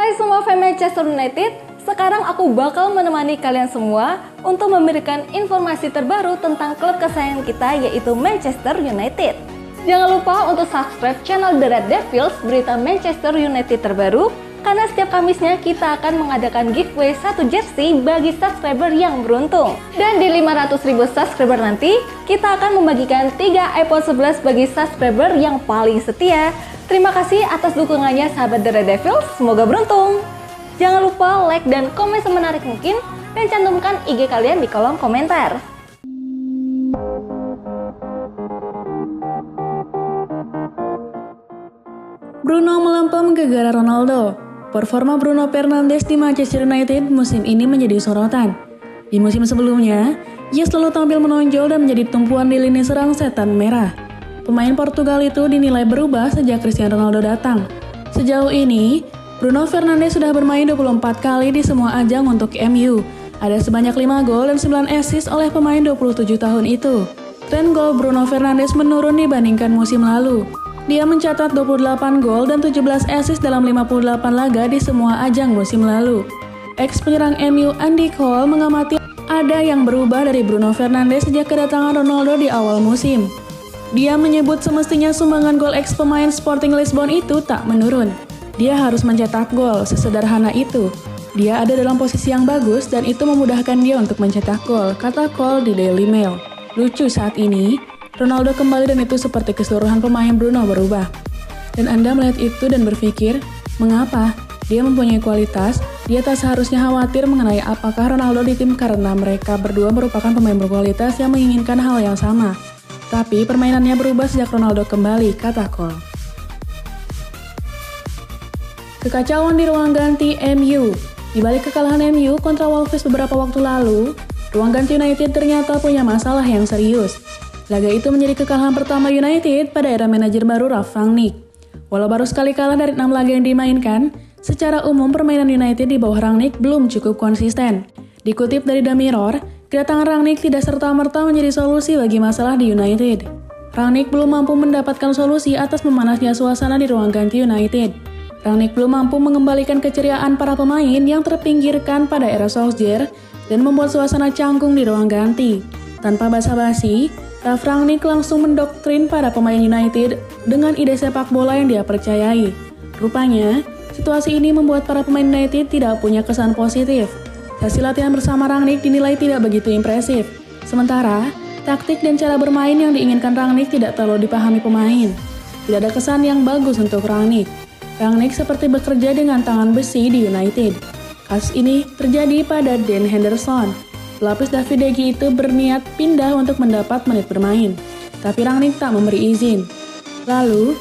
Hai semua fans Manchester United, sekarang aku bakal menemani kalian semua untuk memberikan informasi terbaru tentang klub kesayangan kita yaitu Manchester United. Jangan lupa untuk subscribe channel The Red Devils berita Manchester United terbaru, karena setiap Kamisnya kita akan mengadakan giveaway 1 jersey bagi subscriber yang beruntung. Dan di 500.000 subscriber nanti, kita akan membagikan 3 iPhone 11 bagi subscriber yang paling setia. Terima kasih atas dukungannya sahabat The Red Devils, semoga beruntung. Jangan lupa like dan komen semenarik mungkin, dan cantumkan IG kalian di kolom komentar. Bruno melempem gegara Ronaldo. Performa Bruno Fernandes di Manchester United musim ini menjadi sorotan. Di musim sebelumnya, ia selalu tampil menonjol dan menjadi tumpuan di lini serang setan merah. Pemain Portugal itu dinilai berubah sejak Cristiano Ronaldo datang. Sejauh ini, Bruno Fernandes sudah bermain 24 kali di semua ajang untuk MU. Ada sebanyak 5 gol dan 9 assist oleh pemain 27 tahun itu. Tren gol Bruno Fernandes menurun dibandingkan musim lalu. Dia mencatat 28 gol dan 17 assist dalam 58 laga di semua ajang musim lalu. Ex-penyerang MU Andy Cole mengamati ada yang berubah dari Bruno Fernandes sejak kedatangan Ronaldo di awal musim. Dia menyebut semestinya sumbangan gol ex-pemain Sporting Lisbon itu tak menurun. Dia harus mencetak gol, sesederhana itu. Dia ada dalam posisi yang bagus dan itu memudahkan dia untuk mencetak gol, kata Cole di Daily Mail. Lucu saat ini, Ronaldo kembali dan itu seperti keseluruhan pemain Bruno berubah. Dan Anda melihat itu dan berpikir, mengapa? Dia mempunyai kualitas, dia tak seharusnya khawatir mengenai apakah Ronaldo di tim karena mereka berdua merupakan pemain berkualitas yang menginginkan hal yang sama. Tapi permainannya berubah sejak Ronaldo kembali, kata Cole. Kekacauan di ruang ganti MU. Di balik kekalahan MU kontra Wolves beberapa waktu lalu, ruang ganti United ternyata punya masalah yang serius. Laga itu menjadi kekalahan pertama United pada era manajer baru Ralf Rangnick. Walau baru sekali kalah dari 6 laga yang dimainkan, secara umum permainan United di bawah Rangnick belum cukup konsisten. Dikutip dari The Mirror, kedatangan Rangnick tidak serta-merta menjadi solusi bagi masalah di United. Rangnick belum mampu mendapatkan solusi atas memanasnya suasana di ruang ganti United. Rangnick belum mampu mengembalikan keceriaan para pemain yang terpinggirkan pada era Solskjaer dan membuat suasana canggung di ruang ganti. Tanpa basa-basi, Ralf Rangnick langsung mendoktrin para pemain United dengan ide sepak bola yang dia percayai. Rupanya, situasi ini membuat para pemain United tidak punya kesan positif. Hasil latihan bersama Rangnick dinilai tidak begitu impresif. Sementara, taktik dan cara bermain yang diinginkan Rangnick tidak terlalu dipahami pemain. Tidak ada kesan yang bagus untuk Rangnick. Rangnick seperti bekerja dengan tangan besi di United. Kasus ini terjadi pada Dan Henderson. Pelapis David De Gea itu berniat pindah untuk mendapat menit bermain, tapi Rangnick tak memberi izin. Lalu,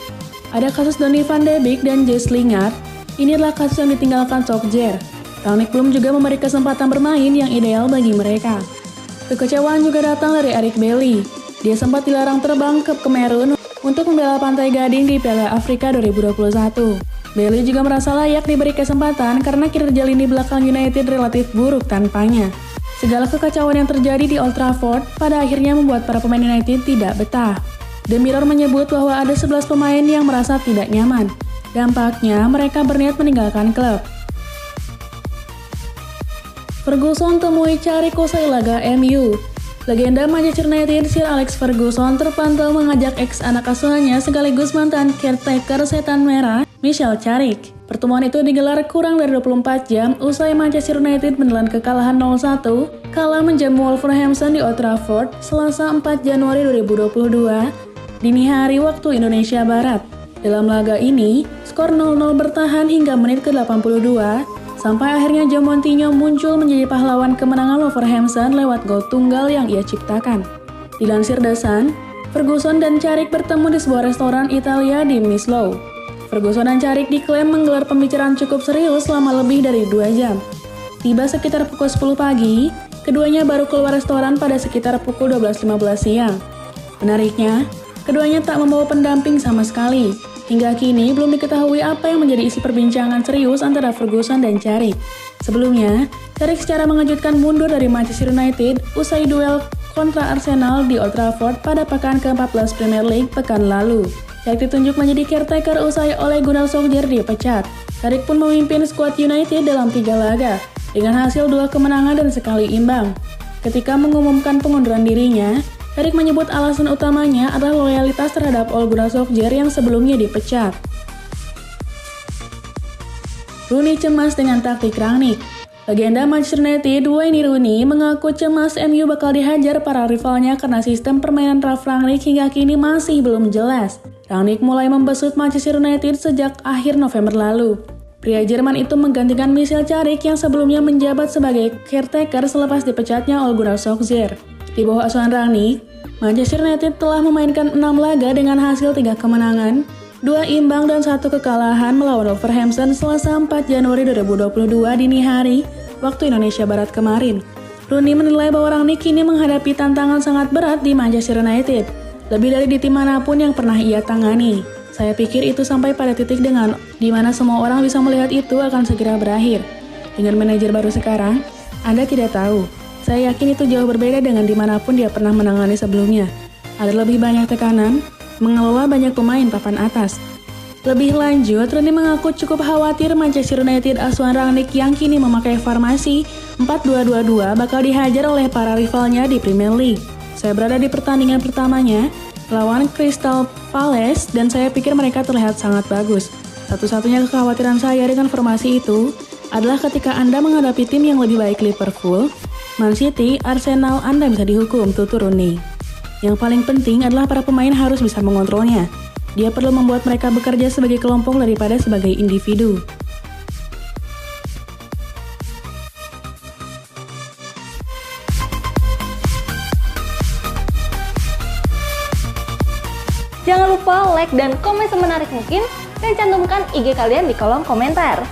ada kasus Donny van de Beek dan Jesse Lingard. Ini adalah kasus yang ditinggalkan Solskjaer. Rangnick belum juga memberi kesempatan bermain yang ideal bagi mereka. Kekecewaan juga datang dari Eric Bailly. Dia sempat dilarang terbang ke Kamerun untuk membela Pantai Gading di Piala Afrika 2021. Bailly juga merasa layak diberi kesempatan karena kinerja lini belakang United relatif buruk tanpanya. Segala kekacauan yang terjadi di Old Trafford pada akhirnya membuat para pemain United tidak betah. The Mirror menyebut bahwa ada 11 pemain yang merasa tidak nyaman. Dampaknya mereka berniat meninggalkan klub. Ferguson temui Carrick usai laga MU. Legenda Manchester United Sir Alex Ferguson terpantau mengajak ex anak asuhannya sekaligus mantan caretaker setan merah Michael Carrick. Pertemuan itu digelar kurang dari 24 jam usai Manchester United menelan kekalahan 0-1 kala menjamu Wolverhampton di Old Trafford Selasa 4 Januari 2022 dini hari waktu Indonesia Barat. Dalam laga ini, skor 0-0 bertahan hingga menit ke-82 sampai akhirnya Joe Montinho muncul menjadi pahlawan kemenangan Wolverhampton lewat gol tunggal yang ia ciptakan. Dilansir The Sun, Ferguson dan Carrick bertemu di sebuah restoran Italia di Mislow. Ferguson dan Carrick diklaim menggelar pembicaraan cukup serius selama lebih dari 2 jam. Tiba sekitar pukul 10 pagi, keduanya baru keluar restoran pada sekitar pukul 12.15 siang. Menariknya, keduanya tak membawa pendamping sama sekali. Hingga kini belum diketahui apa yang menjadi isi perbincangan serius antara Ferguson dan Carrick. Sebelumnya, Carrick secara mengejutkan mundur dari Manchester United usai duel kontra Arsenal di Old Trafford pada pekan ke-14 Premier League pekan lalu. Carrick ditunjuk menjadi caretaker usai Ole Gunnar Solskjaer dipecat. Carrick pun memimpin skuad United dalam 3 laga, dengan hasil 2 kemenangan dan sekali imbang. Ketika mengumumkan pengunduran dirinya, Carrick menyebut alasan utamanya adalah loyalitas terhadap Ole Gunnar Solskjaer yang sebelumnya dipecat. Rooney cemas dengan taktik Rangnick. Legenda Manchester United Wayne Rooney mengaku cemas MU bakal dihajar para rivalnya karena sistem permainan Ralf Rangnick hingga kini masih belum jelas. Rangnick mulai membesut Manchester United sejak akhir November lalu. Pria Jerman itu menggantikan Michael Carrick yang sebelumnya menjabat sebagai caretaker selepas dipecatnya Ole Gunnar Solskjaer. Di bawah asuhan Rangnick, Manchester United telah memainkan 6 laga dengan hasil 3 kemenangan, 2 imbang dan 1 kekalahan melawan Wolverhampton Selasa 4 Januari 2022 dini hari waktu Indonesia Barat kemarin. Rooney menilai bahwa Rangnick kini menghadapi tantangan sangat berat di Manchester United, lebih dari di tim manapun yang pernah ia tangani. Saya pikir itu sampai pada titik di mana semua orang bisa melihat itu akan segera berakhir. Dengan manajer baru sekarang, Anda tidak tahu. Saya yakin itu jauh berbeda dengan dimanapun dia pernah menangani sebelumnya. Ada lebih banyak tekanan, mengelola banyak pemain papan atas. Lebih lanjut, Rooney mengaku cukup khawatir Manchester United asuhan Rangnick yang kini memakai formasi 4-2-2-2 bakal dihajar oleh para rivalnya di Premier League. Saya berada di pertandingan pertamanya lawan Crystal Palace dan saya pikir mereka terlihat sangat bagus. Satu-satunya kekhawatiran saya dengan formasi itu adalah ketika Anda menghadapi tim yang lebih baik Liverpool, Man City, Arsenal, Anda bisa dihukum, tutur Rooney. Yang paling penting adalah para pemain harus bisa mengontrolnya. Dia perlu membuat mereka bekerja sebagai kelompok daripada sebagai individu. Jangan lupa like dan komen semenarik mungkin dan cantumkan IG kalian di kolom komentar.